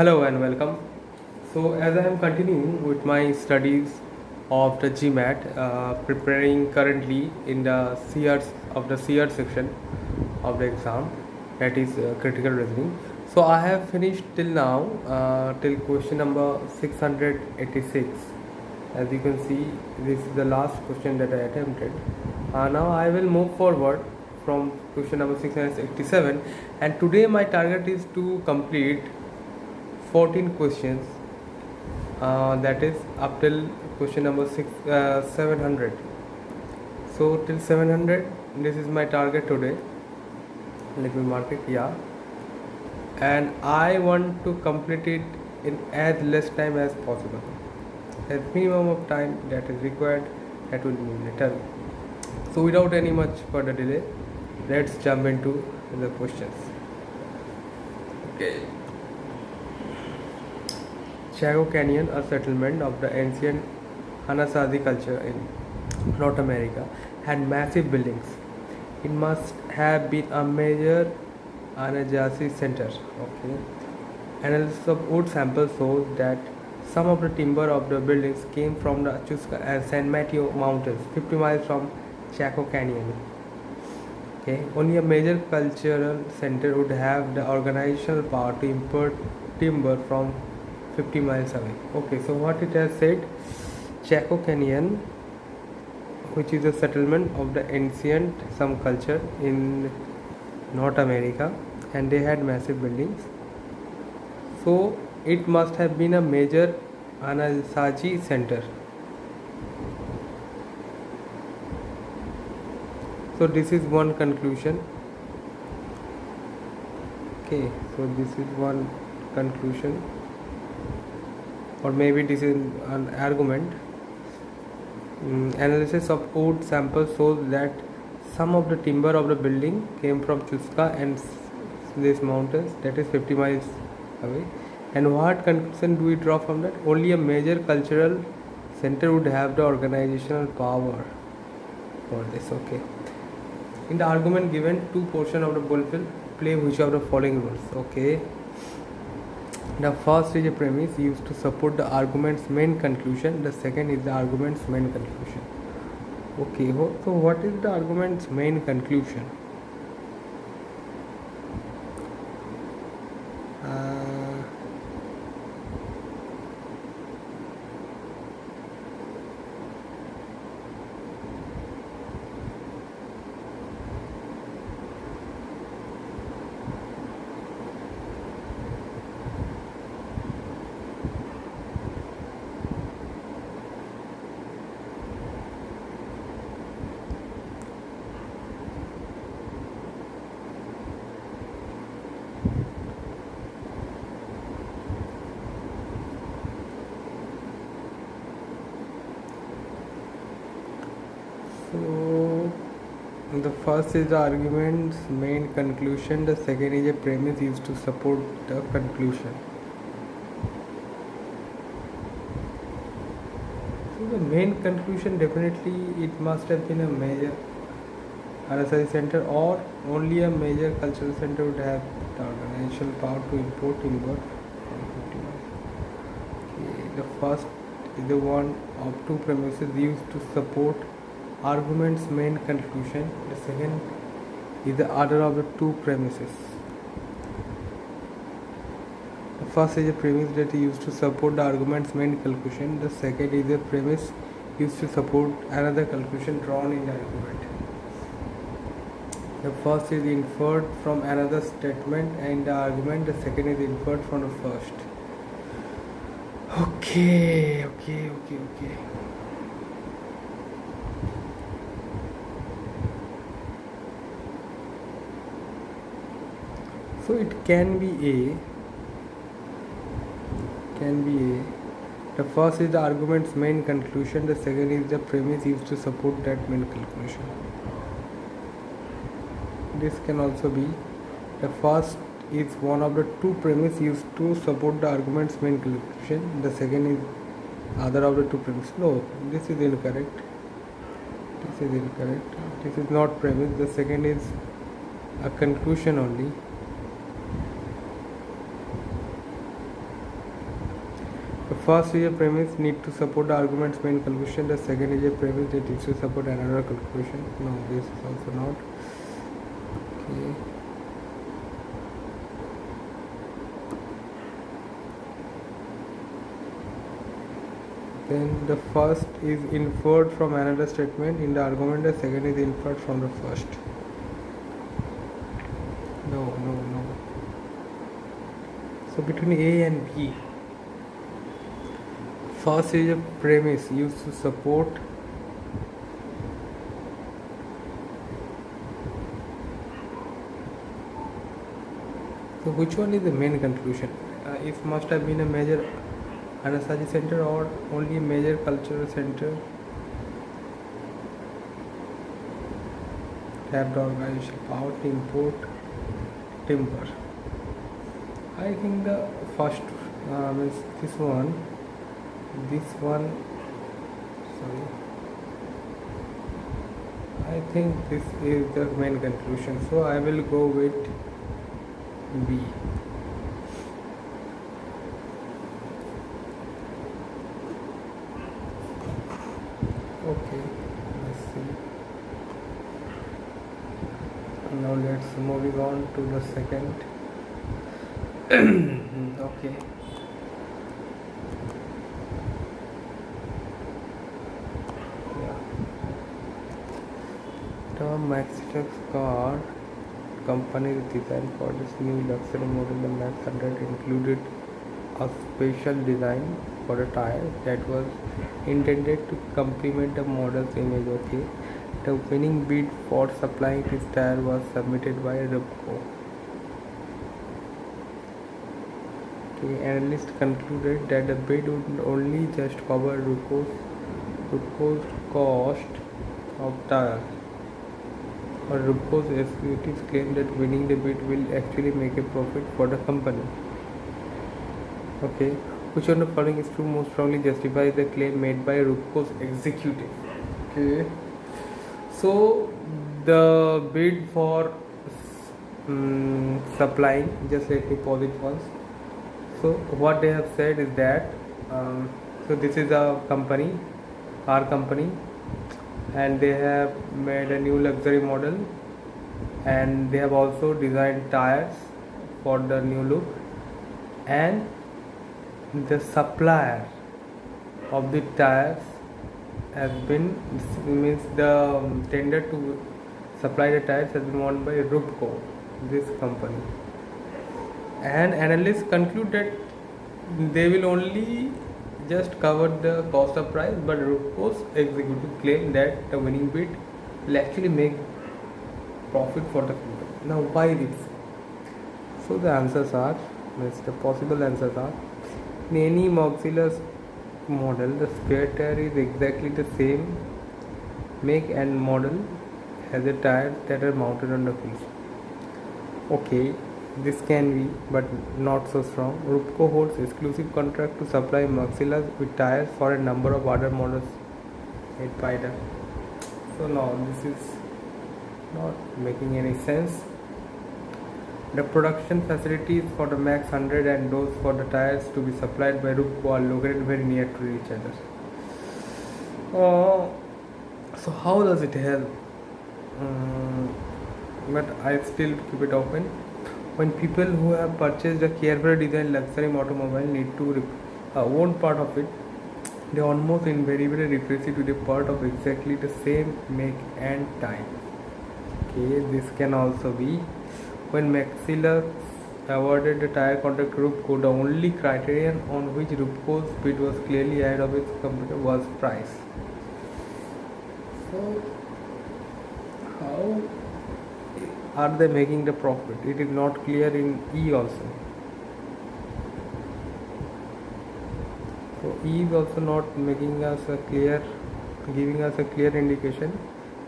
Hello and welcome. So, as I am continuing with my studies of the GMAT, preparing currently in the CR section of the exam, that is critical reasoning. So, I have finished till now till question number 686. As you can see, this is the last question that I attempted. Now I will move forward from question number 687, and today my target is to complete 14 questions, that is up till question number 700. So till 700, this is my target today. Let me mark it, yeah. And I want to complete it in as less time as possible. As minimum of time that is required, that will be later. So without any much further delay, let's jump into the questions. Okay. Chaco Canyon, a settlement of the ancient Anasazi culture in North America, had massive buildings. It must have been a major Anasazi center. Okay. Analysis of wood samples shows that some of the timber of the buildings came from the Chusca and San Mateo Mountains, 50 miles from Chaco Canyon. Okay. Only a major cultural center would have the organizational power to import timber from 50 miles away. Okay, so what it has said, Chaco Canyon, which is a settlement of the ancient some culture in North America, and they had massive buildings. So it must have been a major Anasazi center. So this is one conclusion. Okay, so this is one conclusion, or maybe this is an argument. Analysis of wood samples shows that some of the timber of the building came from Chusca and these mountains, that is 50 miles away. And what conclusion do we draw from that? Only a major cultural center would have the organizational power for this. Okay. In the argument given, two portions of the bowl will play which of the following rules. Okay. The first is a premise used to support the argument's main conclusion. The second is the argument's main conclusion. Okay, so what is the argument's main conclusion? So the first is the argument's main conclusion, the second is a premise used to support the conclusion. So the main conclusion, definitely it must have been a major Anasazi center, or only a major cultural center would have the organizational power to import timber from 50 miles. Okay, the first is the one of two premises used to support argument's main conclusion. The second is the other of the two premises. The first is a premise that is used to support the argument's main conclusion. The second is a premise used to support another conclusion drawn in the argument. The first is inferred from another statement and the argument. The second is inferred from the first. Okay. So it can be A. The first is the argument's main conclusion. The second is the premise used to support that main conclusion. This can also be the first is one of the two premises used to support the argument's main conclusion. The second is other of the two premises. No, this is incorrect. This is not premise. The second is a conclusion only. first is a premise need to support the argument's main conclusion. The second is a premise that needs to support another conclusion. No, this is also not. Okay. Then the first is inferred from another statement in the argument. The second is inferred from the first. No. So between A and B, first is a premise used to support so which one is the main conclusion? It must have been a major Anasazi center or only a major cultural center. Have the organization power to import timber. I think the first means this one. Sorry. I think this is the main conclusion. So I will go with B. Okay, let's see. Now let's moving on to the second. Okay. The Maxilux car company design for this new luxury model, the Max 100, included a special design for the tire that was intended to complement the model's image. Okay, the winning bid for supplying this tire was submitted by Rubco. Okay, analysts concluded that the bid would only just cover Rubco's cost of tire. Or Rubco's executives claim that winning the bid will actually make a profit for the company. Okay, which one of the following is true most strongly justifies the claim made by Rubco's executive? Okay, so the bid for supplying, just let me pause it once. So what they have said is that so this is a company, our company, and they have made a new luxury model, and they have also designed tires for the new look, and the supplier of the tires has been means the tender to supply the tires has been won by Rubco, this company, and analysts conclude that they will only just cover the cost of price, but Rubco's executive claim that the winning bid will actually make profit for the company. Now why this? So the answers are, the possible answers are, in any Maxilux model, the spare tire is exactly the same make and model as the tires that are mounted on the wheels. Okay, this can be, but not so strong. Rubco holds exclusive contract to supply Maxilux with tires for a number of other models made by them. So now this is not making any sense. The production facilities for the Max 100 and those for the tires to be supplied by Rubco are located very near to each other. So how does it help? But I still keep it open. When people who have purchased a carefully designed luxury automobile need to own part of it, they almost invariably replace it with a part of exactly the same make and type. Okay, this can also be when Maxilux awarded the tire contract to Rubco, the only criterion on which Rubco's bid was clearly ahead of its competitor was price. So how are they making the profit? It is not clear in E also. So E is also not making us a clear, giving us a clear indication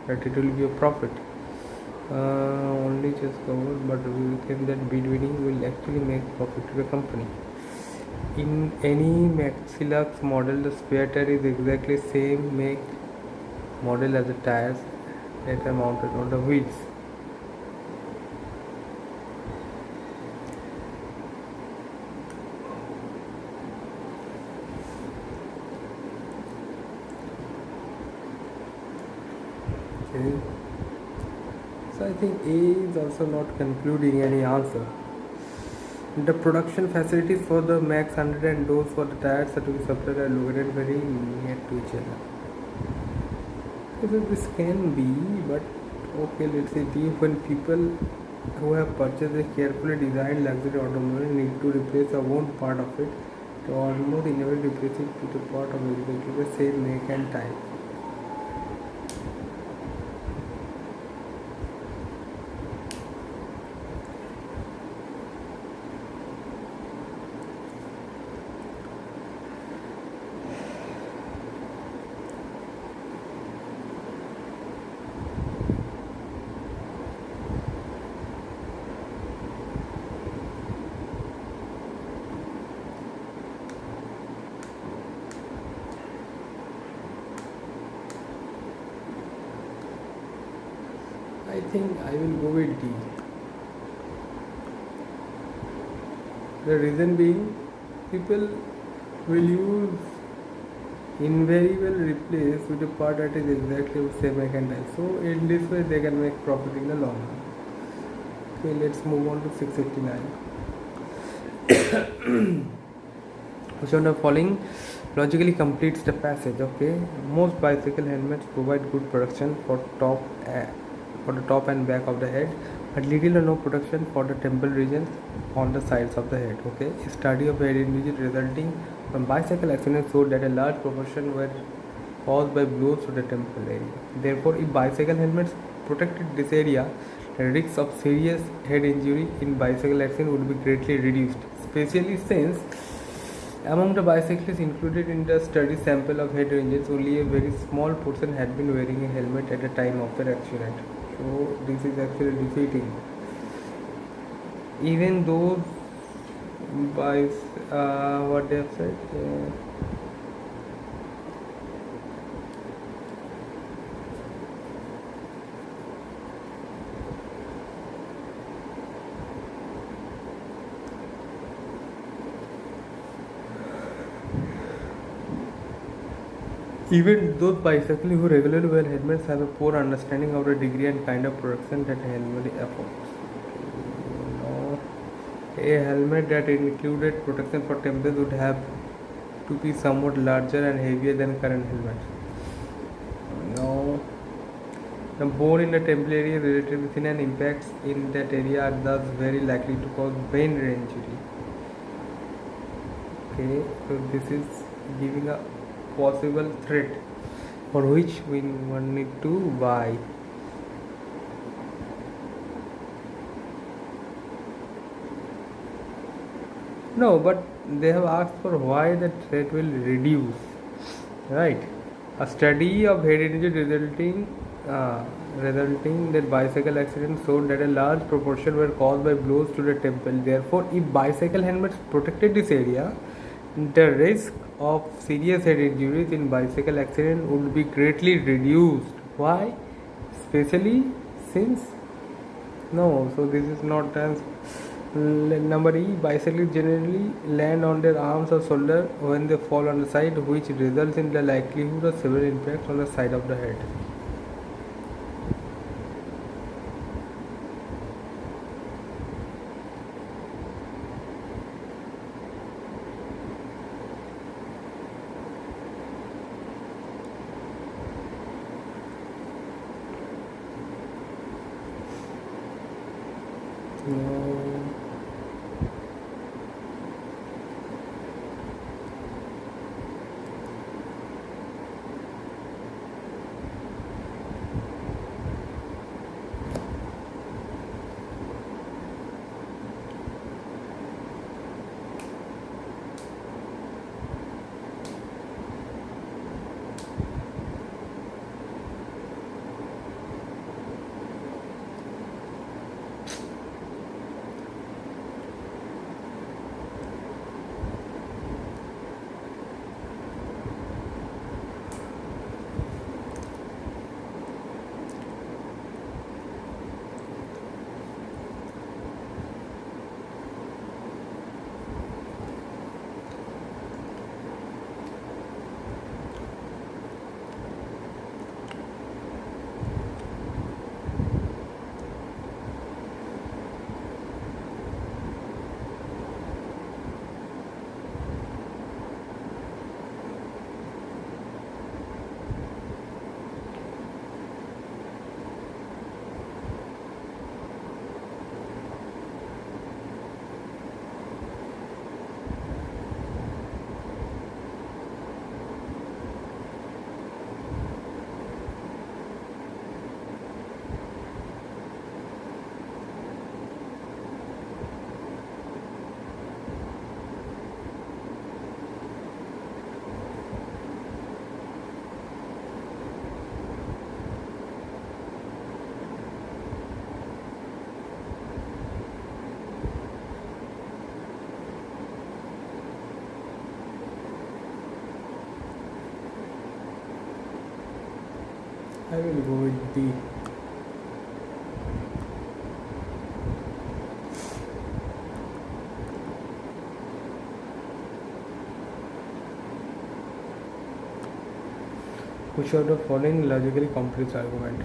that it will be a profit. Only just covered, but we think that bid winning will actually make profit to the company. In any Maxilux model, the spare tire is exactly same make model as the tires that are mounted on the wheels. Okay. So I think A is also not concluding any answer. The production facilities for the Max 100 and those for the tires are to be supplied are located very near to each other. So this can be, but okay, let's say when people who have purchased a carefully designed luxury automobile need to replace a one part of it, the automobile inevitably replaces it with a part of exactly the same make and type. I think I will go with D. The reason being, people will use invariable replace with a part that is exactly the same make and type. So in this way they can make profit in the long run. Okay, let's move on to 689. Which one of the following logically completes the passage? Okay, most bicycle helmets provide good protection for the top and back of the head, but little or no protection for the temple regions on the sides of the head. Okay, a study of head injury resulting from bicycle accidents showed that a large proportion were caused by blows to the temple area. Therefore, if bicycle helmets protected this area, the risk of serious head injury in bicycle accident would be greatly reduced, especially since among the bicyclists included in the study sample of head injuries, only a very small portion had been wearing a helmet at the time of their accident. So this is actually defeating. Even those by what they have said. Even those bicyclists who regularly wear helmets have a poor understanding of the degree and kind of protection that a helmet affords. A helmet that included protection for temples would have to be somewhat larger and heavier than current helmets. No. The bone in the temple area related within an impacts in that area are thus very likely to cause brain injury. Okay, so this is giving a possible threat for which we need to buy. No, but they have asked for why the threat will reduce, right? A study of head injury resulting that bicycle accidents showed that a large proportion were caused by blows to the temple. Therefore, if bicycle helmets protected this area, the risk of serious head injuries in bicycle accident would be greatly reduced. Why? Especially since no, so this is not as number E. Bicyclists generally land on their arms or shoulder when they fall on the side, which results in the likelihood of severe impacts on the side of the head. No. I will go with B. Which of the following logically completes argument?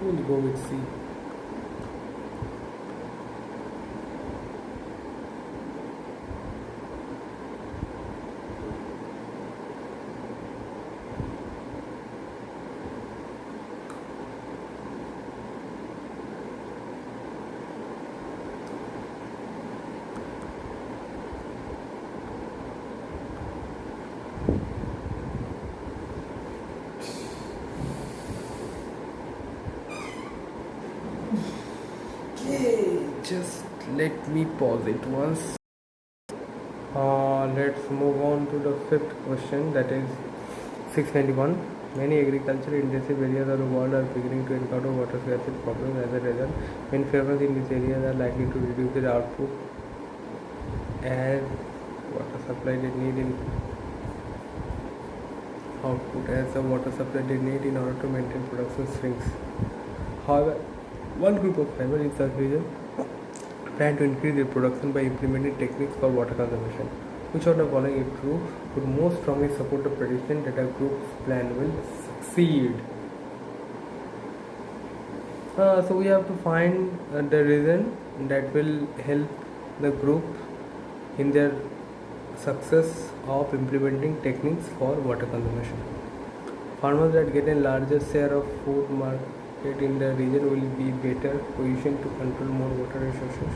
We'll go with C. Just let me pause it once. Let's move on to the fifth question, that is 691. Many agriculture intensive areas of the world are beginning to encounter water scarcity problems. As a result, many farmers in these areas are likely to reduce their output as water supply they need in output as the water supply they need in order to maintain production shrinks. However, one group of farmers in such region plan to increase their production by implementing techniques for water conservation. Which of the following, if true, would most strongly support the prediction that a group's plan will succeed? So we have to find the reason that will help the group in their success of implementing techniques for water conservation. Farmers that get a larger share of food market in the region will be better positioned to control more water resources.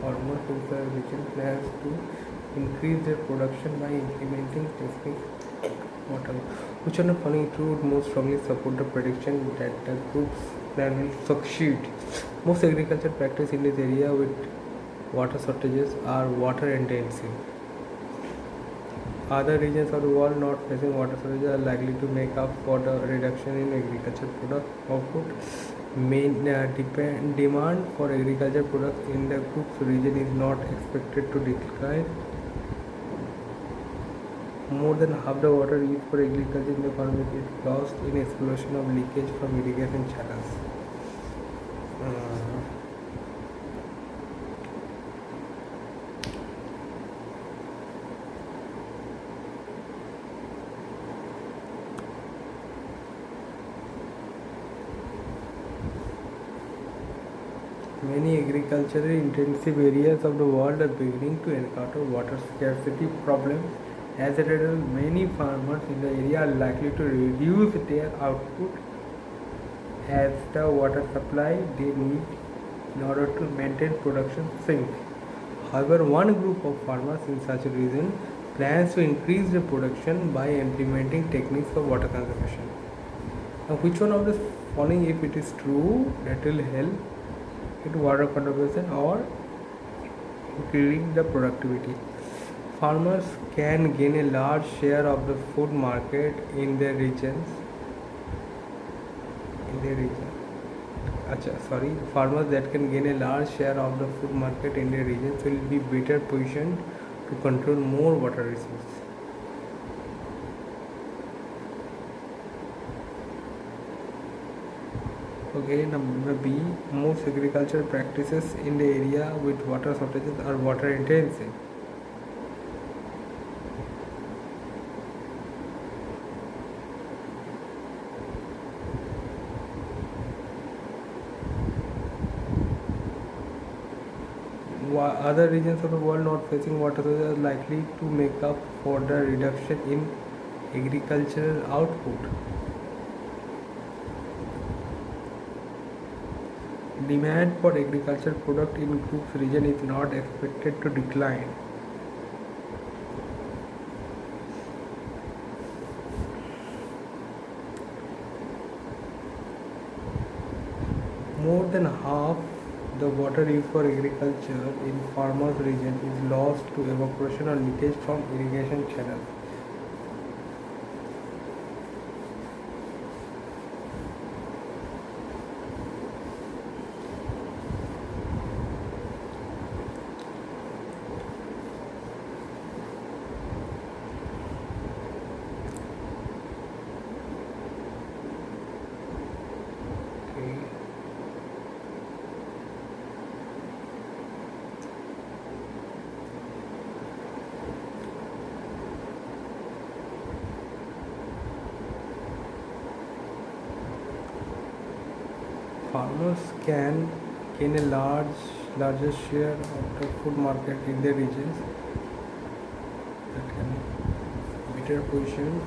Farmers in the region plans to increase their production by implementing techniques water. Which of the following true would most strongly support the prediction that the group's plan will succeed? Most agriculture practices in this area with water shortages are water intensive. Other regions of the world not facing water shortages are likely to make up for the reduction in agriculture product output. Main demand for agriculture products in the group's region is not expected to decline. More than half the water used for agriculture in the farming is lost in explosion of leakage from irrigation channels. Many agriculturally intensive areas of the world are beginning to encounter water scarcity problems. As a result, many farmers in the area are likely to reduce their output as the water supply they need in order to maintain production sink. However, one group of farmers in such a region plans to increase the production by implementing techniques for water conservation. Now, which one of the following, if it is true, that will help in water conservation or increasing the productivity? Farmers can gain a large share of the food market in their regions. Farmers that can gain a large share of the food market in their regions will be better positioned to control more water resources. Okay, number B, most agricultural practices in the area with water shortages are water intensive. Other regions of the world not facing water shortages are likely to make up for the reduction in agricultural output. Demand for agricultural product in groups region is not expected to decline. More than half the water used for agriculture in farmers region is lost to evaporation or leakage from irrigation channels. Farmers can gain a larger share of the food market in their regions that can be better positioned.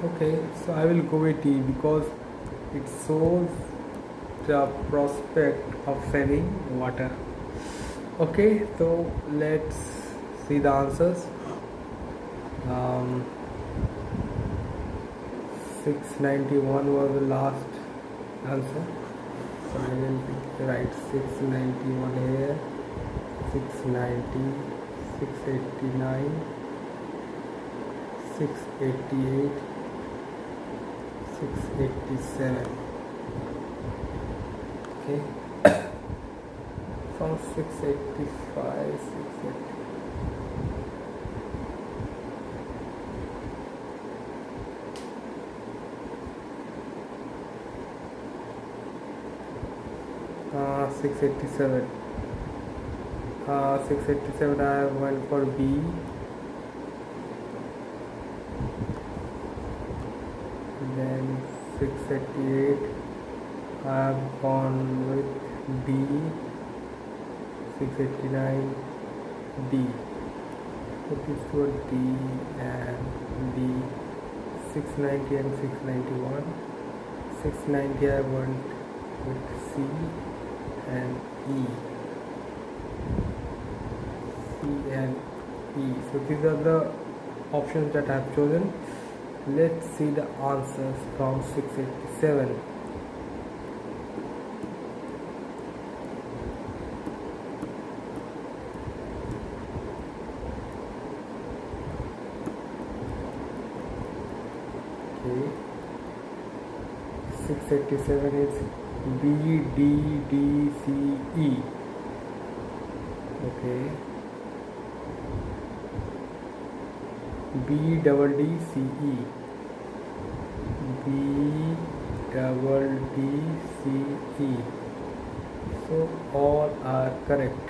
Okay, so I will go with D because it shows the prospect of saving water. Okay, so let's see the answers. 691 was the last answer, so I will write 691 here, 690, 689, 688, 687. Okay, from 685, 680. 687. 687 I went for B. Then 688 I have gone with D. 689 D. So these two are D and D. 690 and 691. 690 I went with C and E. C and E. So these are the options that I have chosen. Let's see the answers from 687. Okay. 687 is B, D, D, C, E. Okay. B double D C E. B double D C E. So all are correct.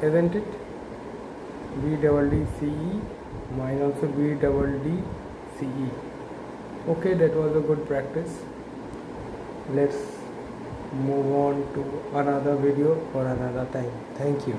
isn't it? B double D C E, mine also B double D C E. Okay, that was a good practice. Let's move on to another video for another time. Thank you.